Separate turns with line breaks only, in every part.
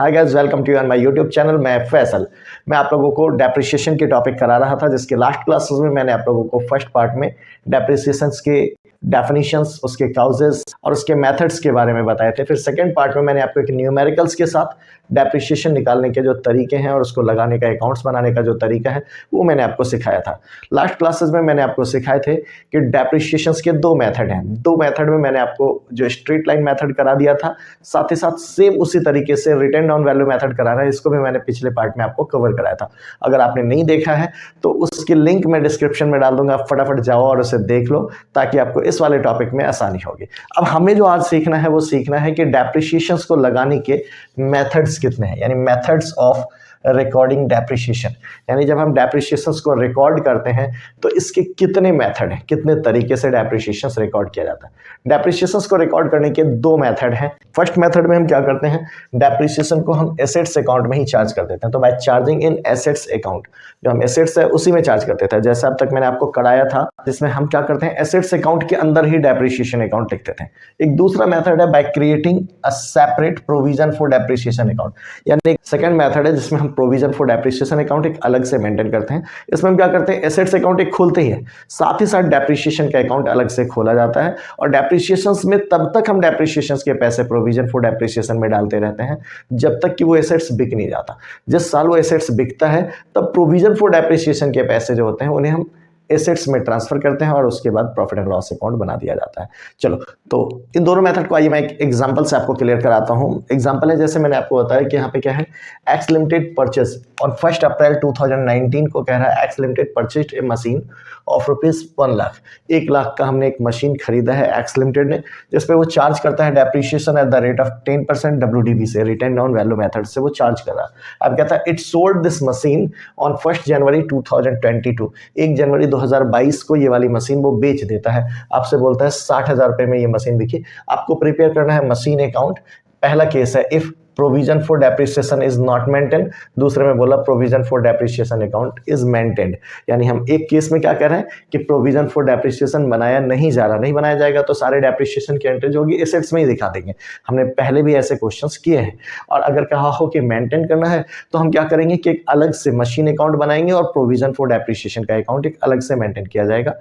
Hi guys, welcome to you on my YouTube channel. मैं फैसल। मैं आप लोगों को डेप्रिसिएशन के टॉपिक करा रहा था, जिसके लास्ट क्लासेस में मैंने आप लोगों को फर्स्ट पार्ट में डेप्रिसिएशंस के डेफिनेशंस, उसके काउजेस और उसके मेथड्स के बारे में बताए थे। फिर सेकंड पार्ट में मैंने आपको एक न्यूमेरिकल्स के साथ डेप्रिसिएशन निकालने के जो तरीके हैं और उसको लगाने का, अकाउंट्स बनाने का जो तरीका है, वो मैंने आपको सिखाया था। लास्ट क्लासेस में मैंने आपको सिखाए थे कि डेप्रिसिएशंस के दो मेथड हैं। दो मेथड में मैंने आपको जो स्ट्रेट लाइन मेथड करा दिया था, साथ ही साथ सेम उसी तरीके से रिटर्न डाउन वैल्यू मेथड करा रहा है। इसको भी मैंने पिछले पार्ट में आपको कवर कराया था। अगर आपने नहीं देखा है तो उसकी लिंक मैं डिस्क्रिप्शन में डाल दूंगा, फटाफट जाओ और उसे देख लो ताकि आपको इस वाले टॉपिक में आसानी होगी। अब हमें जो आज सीखना है वो सीखना है कि डेप्रिसिएशंस को लगाने के मेथड्स कितने हैं, यानी मेथड्स ऑफ रिकॉर्डिंग डेप्रिसिएशन। यानी जब हम डेप्रिसिएशंस को रिकॉर्ड करते हैं तो इसके कितने मेथड हैं, कितने तरीके से डेप्रिसिएशंस रिकॉर्ड किया जाता है। डेप्रिसिएशंस को रिकॉर्ड करने के दो मेथड हैं। फर्स्ट मेथड में हम क्या करते हैं, डेप्रिसिएशन को हम एसेट्स अकाउंट में ही चार्ज कर देते हैं। तो बाय चार्जिंग इन एसेट्स अकाउंट, जो हम एसेट्स है उसी में चार्ज कर देते हैं। जैसे अब तक मैंने आपको कराया था, जिसमें हम क्या करते हैं, एसेट्स अकाउंट के अंदर ही डेप्रिसिएशन अकाउंट लिखते थे। एक दूसरा मेथड है by creating a separate provision for depreciation account, यानी एक सेकंड मेथड है जिसमें हम प्रोविजन फॉर डेप्रिसिएशन अकाउंट एक अलग से मेंटेन करते हैं। इसमें हम क्या करते हैं, एसेट्स अकाउंट एक खोलते ही है, साथ ही साथ डेप्रिसिएशन का अकाउंट अलग से खोला जाता है। और डेप्रिसिएशंस में तब तक हम डेप्रिसिएशंस के पैसे प्रोविजन फॉर डेप्रिसिएशन में डालते रहते हैं जब तक कि वो एसेट्स बिक नहीं जाता। जिस साल वो एसेट्स बिकता है तब प्रोविजन फॉर डेप्रिसिएशन के पैसे जो होते हैं उन्हें हम एसेट्स में ट्रांसफर करते हैं और उसके बाद प्रॉफिट एंड लॉस अकाउंट बना दिया जाता है। चलो, तो इन दोनों मेथड को आइए मैं एक एग्जांपल से आपको क्लियर कराता हूं। एग्जांपल है, जैसे मैंने आपको बताया कि यहाँ पे क्या है, एक्स लिमिटेड परचेज ऑन 1 अप्रैल 2019 को कह रहा है x limited purchase a machine of ₹1 lakh. 1 lakh का हमने एक मशीन खरीदा है एक्स लिमिटेड ने, जिसपे वो चार्ज करता है depreciation at the rate of 10% WDV से, रिटर्न डाउन वैल्यू मेथड से वो चार्ज कर रहा है। अब कहता है it sold this machine on 1 जनवरी 2022। 1 जनवरी 2022 को ये वाली मशीन वो बेच देता है। आपसे बोलता है 60,000 रुपए में ये मशीन बिकी। आपको प्रिपेयर करना है मशीन अकाउंट। पहला केस है if provision for depreciation is not maintain, दूसरे में बोला provision for depreciation account is maintained. यानी हम एक केस में क्या कह रहे हैं कि प्रोविजन फॉर डेप्रिसिएशन बनाया नहीं जा रहा, नहीं बनाया जाएगा तो सारे डेप्रिसिएशन की एंट्री जो होगी एसेट्स में ही दिखा देंगे। हमने पहले भी ऐसे क्वेश्चंस किए हैं। और अगर कहा हो कि मेंटेन करना है तो हम क्या करेंगे कि एक अलग से मशीन अकाउंट बनाएंगे और प्रोविजन फॉर डेप्रिसिएशन का अकाउंट एक अलग से मेंटेन किया जाएगा।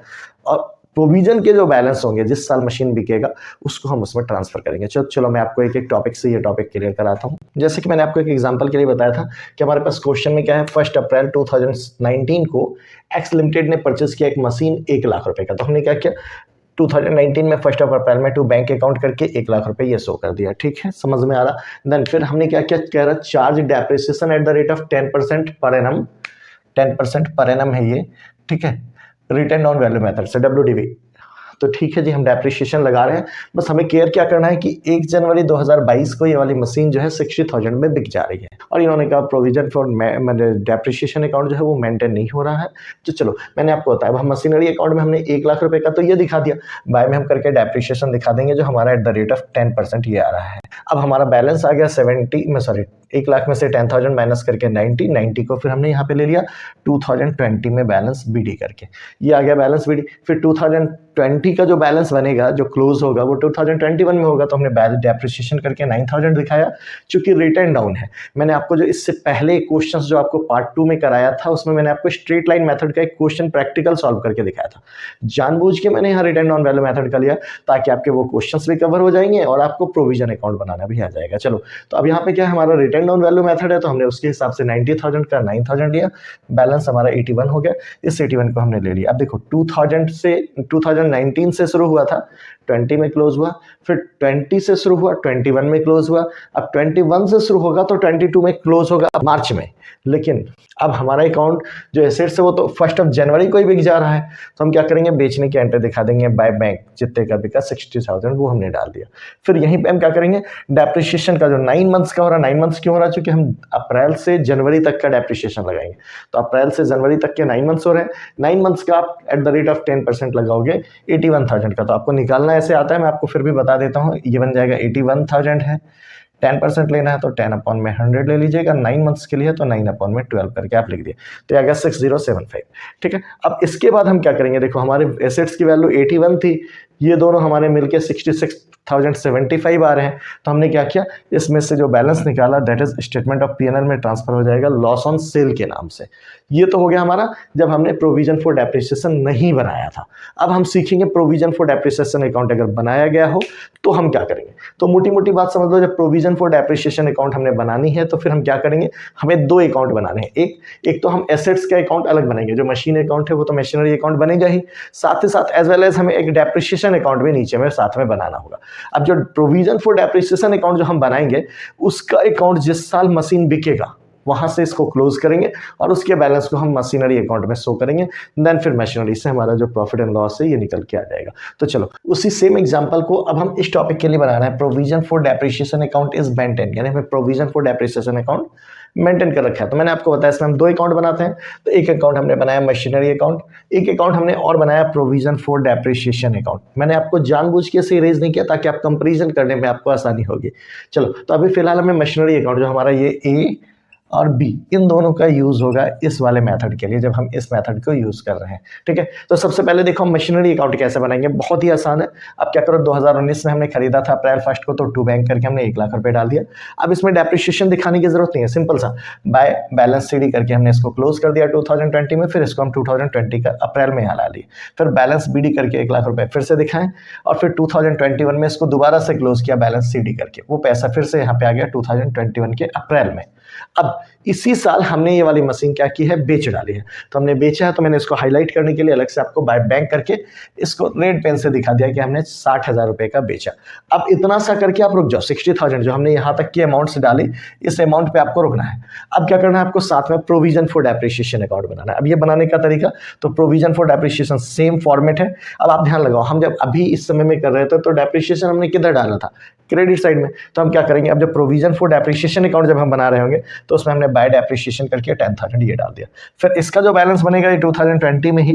और प्रोविजन के जो बैलेंस होंगे जिस साल मशीन बिकेगा उसको हम उसमें ट्रांसफर करेंगे। चलो मैं आपको एक एक टॉपिक से ये टॉपिक क्लियर कराता हूँ। जैसे कि मैंने आपको एक एग्जांपल के लिए बताया था कि हमारे पास क्वेश्चन में क्या है, 1 अप्रैल 2019 को एक्स लिमिटेड ने परचेज किया एक मशीन 1 लाख रुपए का। तो हमने क्या किया, 2019 में 1 अप्रैल में टू बैंक अकाउंट करके 1 लाख रुपए ये शो कर दिया। ठीक है, समझ में आ रहा। देन फिर हमने क्या किया, कह रहा charge depreciation at the rate of 10% per annum. 10% per annum है ये, ठीक है, रिटर्न डाउन वैल्यू मेथड से, WDV। तो ठीक है जी, हम डेप्रिसिएशन लगा रहे हैं। बस हमें केयर क्या करना है कि 1 जनवरी 2022 को ये वाली मशीन जो है 60,000 में बिक जा रही है और इन्होंने कहा प्रोविजन फॉर डेप्रिसिएशन अकाउंट जो है वो मेंटेन नहीं हो रहा है। तो चलो मैंने आपको बताया, हम मशीनरी अकाउंट में हमने 1 लाख रुपए का तो ये दिखा दिया, बाय में हम करके डेप्रिसिएशन दिखा देंगे जो हमारा एट द रेट ऑफ 10% ये आ रहा है। अब हमारा बैलेंस आ गया 1 लाख में से 10,000 माइनस करके 90 को फिर हमने यहाँ पे ले लिया 2020 में बैलेंस BD करके, ये आ गया बैलेंस BD। फिर 2020 का जो बैलेंस बनेगा, जो क्लोज होगा, वो 2021 में होगा। तो हमने डेप्रिसिएशन करके 9,000 दिखाया, चूंकि रिटर्न डाउन है। मैंने आपको जो इससे पहले क्वेश्चंस जो आपको पार्ट 2 में कराया था उसमें मैंने आपको स्ट्रेट लाइन मेथड का एक क्वेश्चन प्रैक्टिकल सॉल्व करके दिखाया था। जानबूझ के मैंने यहाँ रिटर्न डाउन वैल्यू मेथड का लिया ताकि आपके वो क्वेश्चंस भी कवर हो जाएंगे और आपको प्रोविजन अकाउंट बनाना भी आ जाएगा। चलो, तो अब यहाँ पे क्या है, हमारा रिटर्न डाउन वैल्यू मेथड है तो हमने उसके हिसाब से 90,000 का 9,000 लिया, बैलेंस हमारा 81 हो गया। इस 81 को हमने ले लिया। अब देखो 2019 से शुरू हुआ था, 20 में क्लोज हुआ, फिर 20 से शुरू हुआ, 21 में क्लोज हुआ, अब 21 से शुरू होगा तो 22 में क्लोज होगा मार्च में। लेकिन अब हमारा अकाउंट जो एसेट्स है वो तो 1 जनवरी को ही बिक जा रहा है। तो हम क्या करेंगे, बेचने की एंट्री दिखा देंगे बाय बैंक, जितने का बिका 60,000 वो हमने डाल दिया। फिर यहीं पे हम क्या करेंगे, डेप्रिसिएशन का जो 9 मंथ्स का हो रहा है, 9 मंथ्स क्यों हो रहा है, क्योंकि हम अप्रैल से जनवरी तक का डेप्रिसिएशन लगाएंगे। तो अप्रैल से जनवरी तक के 9 मंथ्स हो रहे हैं, 9 मंथ्स का आप एट द रेट ऑफ 10% लगाओगे 81,000 का। तो आपको निकालना ऐसे आता है, मैं आपको फिर भी बता देता हूँ। ये बन जाएगा 81,000 है, 10% लेना है तो 10/100 ले लीजिएगा, 9 मंथ्स के लिए तो 9/12 करके आप लिख दिए, तो आ गया 6075। ठीक है, अब इसके बाद हम क्या करेंगे, देखो हमारे एसेट्स की वैल्यू 81 थी, ये दोनों हमारे मिलके 66 2075 आ रहे हैं। तो हमने क्या किया, इसमें से जो बैलेंस निकाला that is statement of PNL में ट्रांसफर हो जाएगा लॉस ऑन सेल के नाम से। ये तो हो गया हमारा जब हमने प्रोविजन फॉर डेप्रिसिएशन नहीं बनाया था। अब हम सीखेंगे प्रोविजन फॉर डेप्रिसिएशन अकाउंट अगर बनाया गया हो तो हम क्या करेंगे। तो मोटी मोटी बात समझ लो, जब प्रोविजन फॉर डेप्रिसिएशन अकाउंट हमने बनानी है तो फिर हम क्या करेंगे, हमें दो अकाउंट बनाने हैं। एक तो हम एसेट्स का अकाउंट अलग बनाएंगे, जो मशीन अकाउंट है वो तो मशीनरी अकाउंट बनेगा ही, साथ ही साथ एज वेल एज हमें एक डेप्रिसिएशन अकाउंट भी नीचे में साथ में बनाना होगा। अब जो प्रोविजन फॉर डेप्रिसिएशन अकाउंट जो हम बनाएंगे उसका अकाउंट जिस साल मशीन बिकेगा वहां से इसको क्लोज करेंगे और उसके बैलेंस को हम मशीनरी अकाउंट में शो करेंगे। देन फिर मशीनरी से हमारा जो प्रॉफिट एंड लॉस है ये निकल के आ जाएगा। तो चलो उसी सेम एग्जांपल को अब हम इस टॉपिक के लिए बना रहे हैं। Provision for depreciation account is maintain, यानी हमें provision for depreciation account maintain कर रखा है। तो मैंने आपको बताया इसमें हम दो अकाउंट बनाते हैं। तो एक अकाउंट हमने बनाया मशीनरी अकाउंट, एक अकाउंट हमने और बनाया प्रोविजन फॉर डेप्रिसिएशन अकाउंट। मैंने आपको जानबूझ के इसे इरेज नहीं किया ताकि आप कंपैरिजन करने में आपको आसानी होगी। चलो तो अभी फिलहाल हमें मशीनरी अकाउंट जो हमारा ये ए और बी इन दोनों का यूज होगा इस वाले मेथड के लिए जब हम इस मेथड को यूज कर रहे हैं। ठीक है, तो सबसे पहले देखो हम मशीनरी अकाउंट कैसे बनाएंगे, बहुत ही आसान है। अब क्या करो, 2019 में हमने खरीदा था अप्रैल 1 को, तो टू बैंक करके हमने 1 लाख रुपए डाल दिया। अब इसमें डेप्रिसिएशन दिखाने की जरूरत नहीं है, सिंपल सा बाय बैलेंस सीडी करके हमने इसको क्लोज कर दिया 2020 में। फिर इसको हम 2020 का अप्रैल में यहाँ ला लिए, फिर बैलेंस बीडी करके 1 लाख रुपए फिर से दिखाएं और फिर 2021 में इसको दोबारा से क्लोज किया बैलेंस सीडी करके, वो पैसा फिर से यहाँ पे आ गया 2021 के अप्रैल में। अब इसी साल हमने ये वाली मशीन क्या की है, बेच डाली है। तो हमने बेचा है, तो मैंने इसको हाईलाइट करने के लिए अलग से आपको बाय बैंक करके इसको रेड पेन से दिखा दिया कि हमने 60,000 रुपए का बेचा। अब इतना सा करके आप रुक जाओ, 60,000 जो हमने यहाँ तक की अमाउंट्स डाली, इस अमाउंट पे आपको रुकना है। अब क्या करना है आपको, साथ में प्रोविजन फॉर डेप्रिसिएशन अकाउंट बनाना है। अब ये बनाने का तरीका, तो provision for depreciation same format है। अब आप ध्यान लगाओ, हम जब अभी इस समय में कर रहे थे तो डेप्रिसिएशन हमने किधर डाला था, क्रेडिट साइड में। तो हम क्या करेंगे, अब जब प्रोविजन फॉर डेप्रिसिएशन अकाउंट जब हम बना रहे होंगे तो उसमें हमने बाय डेप्रिसिएशन करके 10,000 ये डाल दिया। फिर इसका जो बैलेंस बनेगा ये 2020 में ही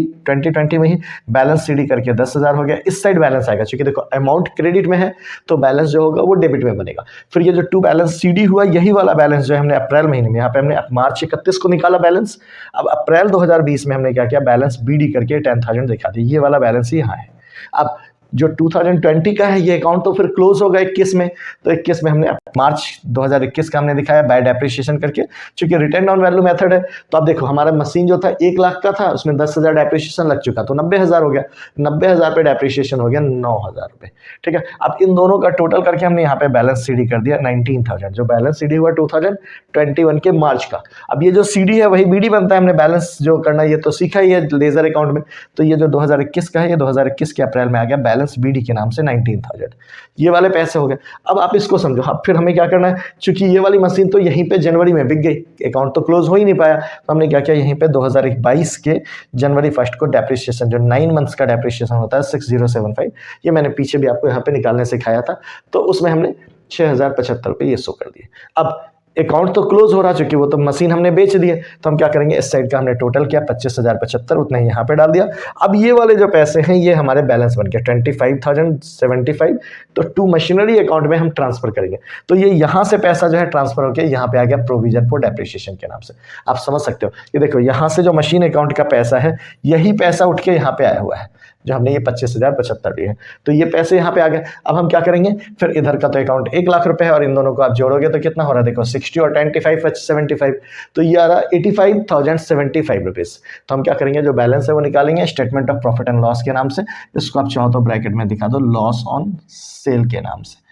बैलेंस सीडी करके 10,000 हो गया। इस साइड बैलेंस आएगा, क्योंकि देखो अमाउंट क्रेडिट में है तो बैलेंस जो होगा वो डेबिट में बनेगा। फिर ये जो टू बैलेंस सीडी हुआ, यही वाला बैलेंस जो है हमने अप्रैल महीने में, यहाँ पे हमने मार्च 31 को निकाला बैलेंस। अब अप्रैल 2020 में हमने क्या किया, बैलेंस बीडी करके 10,000 दिखा दी, ये वाला बैलेंस ही यहाँ है। अब जो 2020 का है ये अकाउंट तो फिर क्लोज होगा 21 में, तो 21 में हमने मार्च 2021 का हमने दिखाया बाय डेप्रिसिएशन करके, क्योंकि रिटर्न ऑन वैल्यू मेथड है। तो अब देखो हमारा मशीन जो था 1 लाख का था, उसमें 10,000 डेप्रिसिएशन लग चुका, तो 90,000 हो गया। 90,000 पे डेप्रिसिएशन हो गया 9,000 रुपए। ठीक है, अब इन दोनों का टोटल करके हमने यहाँ पे बैलेंस सीडी कर दिया 19,000, जो बैलेंस सीडी हुआ 2021 के मार्च का। अब ये जो सीडी है वही बीडी बनता है, हमने बैलेंस जो करना ये तो सीखा ही है लेजर अकाउंट में। तो ये जो 2021 का है, ये 2021 के अप्रैल में आ गया बैलेंस बीडी के नाम से 19,000, ये वाले पैसे हो गए। अब आप इसको समझो, अब फिर हमें क्या करना है, क्योंकि ये वाली मशीन तो यहीं पे जनवरी में बिक गई, अकाउंट तो क्लोज हो ही नहीं पाया, तो हमने क्या किया, यहीं पे 2022 के जनवरी 1 को डेप्रिसिएशन जो 9 मंथ्स का डेप्रिसिएशन होता है 6075, ये मैंने पीछे भी आपको यहाँ पे निकालने सिखाया था, तो उसमें हमने 6,075 रुपये ये शो कर दिए। अब अकाउंट तो क्लोज हो रहा, चूंकि वो तो मशीन हमने बेच दी है, तो हम क्या करेंगे, इस साइड का हमने टोटल किया 25,075, उतना ही यहाँ पे डाल दिया। अब ये वाले जो पैसे हैं ये हमारे बैलेंस बन गए 25,075, तो टू मशीनरी अकाउंट में हम ट्रांसफर करेंगे। तो ये यहाँ से पैसा जो है ट्रांसफर होकर यहाँ पे आ गया प्रोविजन फॉर डेप्रिसिएशन के नाम से। आप समझ सकते हो, ये देखो यहाँ से जो मशीन अकाउंट का पैसा है यही पैसा उठ के यहाँ पे आया हुआ है, जो हमने ये 25,075 लिए हैं, तो ये पैसे यहाँ पे आ गए। अब हम क्या करेंगे, फिर इधर का तो अकाउंट 1 लाख रुपए है और इन दोनों को आप जोड़ोगे तो कितना हो रहा है, देखो 60 और 25 75, तो ये आ रहा 85,075 रुपीज़। तो हम क्या करेंगे, जो बैलेंस है वो निकालेंगे statement of profit and loss के नाम से, इसको आप चाहो तो ब्रैकेट में दिखा दो लॉस ऑन सेल के नाम से।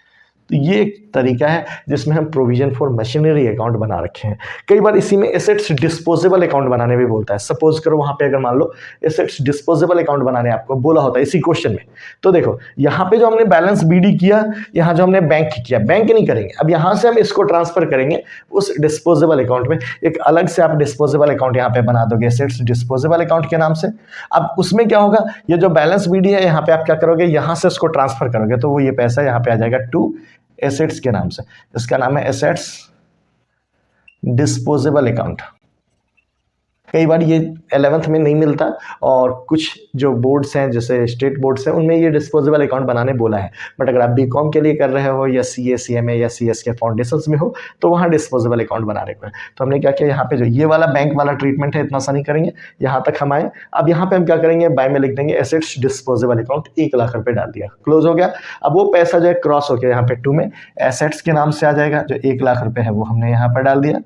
तो ये एक तरीका है जिसमें हम प्रोविजन फॉर मशीनरी अकाउंट बना रखे हैं। कई बार इसी में एसेट्स डिस्पोजेबल अकाउंट बनाने भी बोलता है। सपोज करो वहाँ पे अगर मान लो एसेट्स डिस्पोजेबल अकाउंट बनाने आपको बोला होता है इसी क्वेश्चन में, तो देखो यहाँ पे जो हमने बैलेंस बीडी किया, यहाँ जो हमने बैंक किया, बैंक नहीं करेंगे, अब यहाँ से हम इसको ट्रांसफर करेंगे उस डिस्पोजेबल अकाउंट में। एक अलग से आप डिस्पोजेबल अकाउंट यहाँ पे बना दोगे एसेट्स डिस्पोजेबल अकाउंट के नाम से। अब उसमें क्या होगा, ये जो बैलेंस बीडी है यहाँ पे आप क्या करोगे, यहाँ से इसको ट्रांसफर करोगे, तो वो ये पैसा यहाँ पे आ जाएगा टू एसेट्स के नाम से। इसका नाम है एसेट्स डिस्पोजेबल अकाउंट। कई बार ये 11th में नहीं मिलता, और कुछ जो बोर्ड्स हैं जैसे स्टेट बोर्ड्स हैं उनमें ये डिस्पोजेबल अकाउंट बनाने बोला है। बट अगर आप बीकॉम के लिए कर रहे हो या सीए, सीएमए या सीएस के फाउंडेशंस में हो तो वहाँ डिस्पोजेबल अकाउंट बनाने को है। तो हमने क्या किया, यहाँ पे जो ये वाला बैंक वाला ट्रीटमेंट है इतना सा नहीं करेंगे, यहाँ तक हम आए। अब यहाँ पे हम क्या करेंगे, बाय में लिख देंगे एसेट्स डिस्पोजेबल अकाउंट, 1 लाख रुपए डाल दिया, क्लोज हो गया। अब वो पैसा जो है क्रॉस होकर यहाँ पे 2 में एसेट्स के नाम से आ जाएगा, जो 1 लाख रुपए है वो हमने यहाँ पर डाल दिया।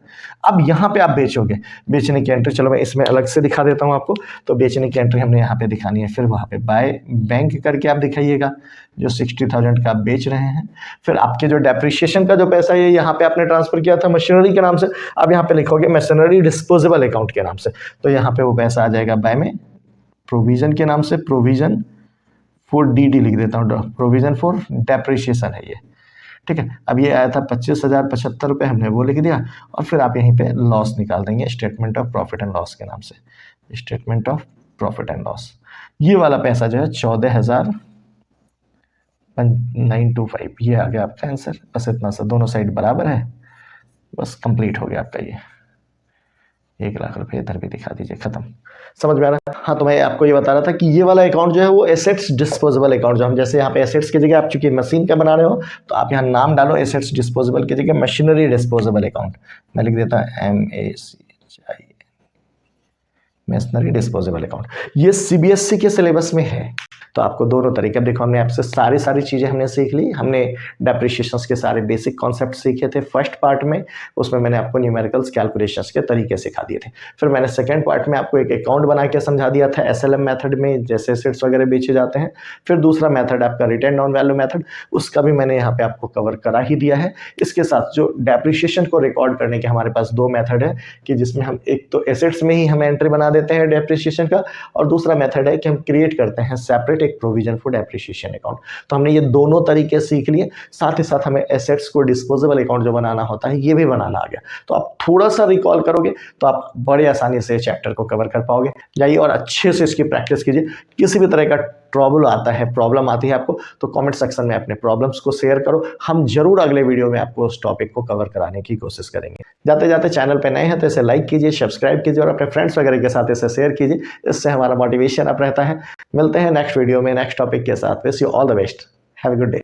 अब यहाँ पे आप बेचोगे, बेचने की एंट्री, चलो मैं इसमें अलग से दिखा देता हूँ आपको। तो बेचने की एंट्री हमने यहाँ पे दिखानी है, फिर वहाँ पे बाय बैंक करके आप दिखाइएगा जो 60,000 का आप बेच रहे हैं। फिर आपके जो डेप्रिसिएशन का जो पैसा है यहाँ पे आपने ट्रांसफर किया था मशीनरी के नाम से, अब यहाँ पे लिखोगे मशीनरी डिस्पोजेबल अकाउंट के नाम से। तो यहाँ पे वो पैसा आ जाएगा बाय में प्रोविजन के नाम से, प्रोविजन फॉर डीडी लिख देता हूँ, प्रोविजन फॉर डेप्रिसिएशन है ये, ठीक है। अब ये आया था 25,075 रुपये, हमने वो लिख दिया। और फिर आप यहीं पे लॉस निकाल देंगे statement of profit and loss के नाम से, statement of profit and loss. ये वाला पैसा जो है 14,925, ये आ गया आपका आंसर। बस इतना सा, दोनों साइड बराबर है, बस कंप्लीट हो गया आपका ये 1 लाख रुपए। इधर भी दिखा दीजिए, खत्म। समझ में आ रहा है? हाँ, तो मैं आपको ये बता रहा था कि ये वाला अकाउंट जो है वो एसेट्स डिस्पोजेबल अकाउंट, जो हम जैसे यहाँ पे एसेट्स की जगह आप चूंकि मशीन का बना रहे हो तो आप यहाँ नाम डालो एसेट्स डिस्पोजेबल की जगह मशीनरी डिस्पोजेबल अकाउंट। मैं लिख देता हूँ MACHI, मशीनरी डिस्पोजेबल अकाउंट। ये CBSE के सिलेबस में है। तो आपको दोनों तरीके, अब देखो हमने आपसे सारी चीज़ें हमने सीख ली। हमने डेप्रिसिएशंस के सारे बेसिक कॉन्सेप्ट सीखे थे फर्स्ट पार्ट में, उसमें मैंने आपको न्यूमेरिकल्स कैलकुलेशंस के तरीके सिखा दिए थे। फिर मैंने सेकंड पार्ट में आपको एक अकाउंट बना के समझा दिया था SLM मेथड में, जैसे एसेट्स वगैरह बेचे जाते हैं। फिर दूसरा मेथड आपका रिटेन ऑन वैल्यू मेथड, उसका भी मैंने यहाँ पे आपको कवर करा ही दिया है। इसके साथ जो डेप्रिसिएशन को रिकॉर्ड करने के हमारे पास 2 मेथड है कि जिसमें हम एक तो एसेट्स में ही हम एंट्री बना देते हैं डेप्रिसिएशन का, और दूसरा मेथड है कि हम क्रिएट करते हैं सेपरेट एक प्रोविजन फॉर डेप्रिसिएशन अकाउंट। तो हमने ये दोनों तरीके सीख लिए, साथ ही साथ हमें एसेट्स को डिस्पोजेबल अकाउंट जो बनाना होता है ये भी बनाना आ गया। तो आप थोड़ा सा रिकॉल करोगे तो आप बड़े आसानी से चैप्टर को कवर कर पाओगे। जाइए और अच्छे से इसकी प्रैक्टिस कीजिए। किसी भी तरह का प्रॉब्लम आती है आपको तो कमेंट सेक्शन में अपने प्रॉब्लम्स को शेयर करो। हम जरूर अगले वीडियो में आपको उस टॉपिक को कवर कराने की कोशिश करेंगे। जाते जाते चैनल पे नए हैं तो इसे लाइक कीजिए, सब्सक्राइब कीजिए और अपने फ्रेंड्स वगैरह के साथ इसे शेयर कीजिए। इससे हमारा मोटिवेशन अप रहता है। मिलते हैं नेक्स्ट वीडियो में नेक्स्ट टॉपिक के साथ। Wish you all the best. Have a good day.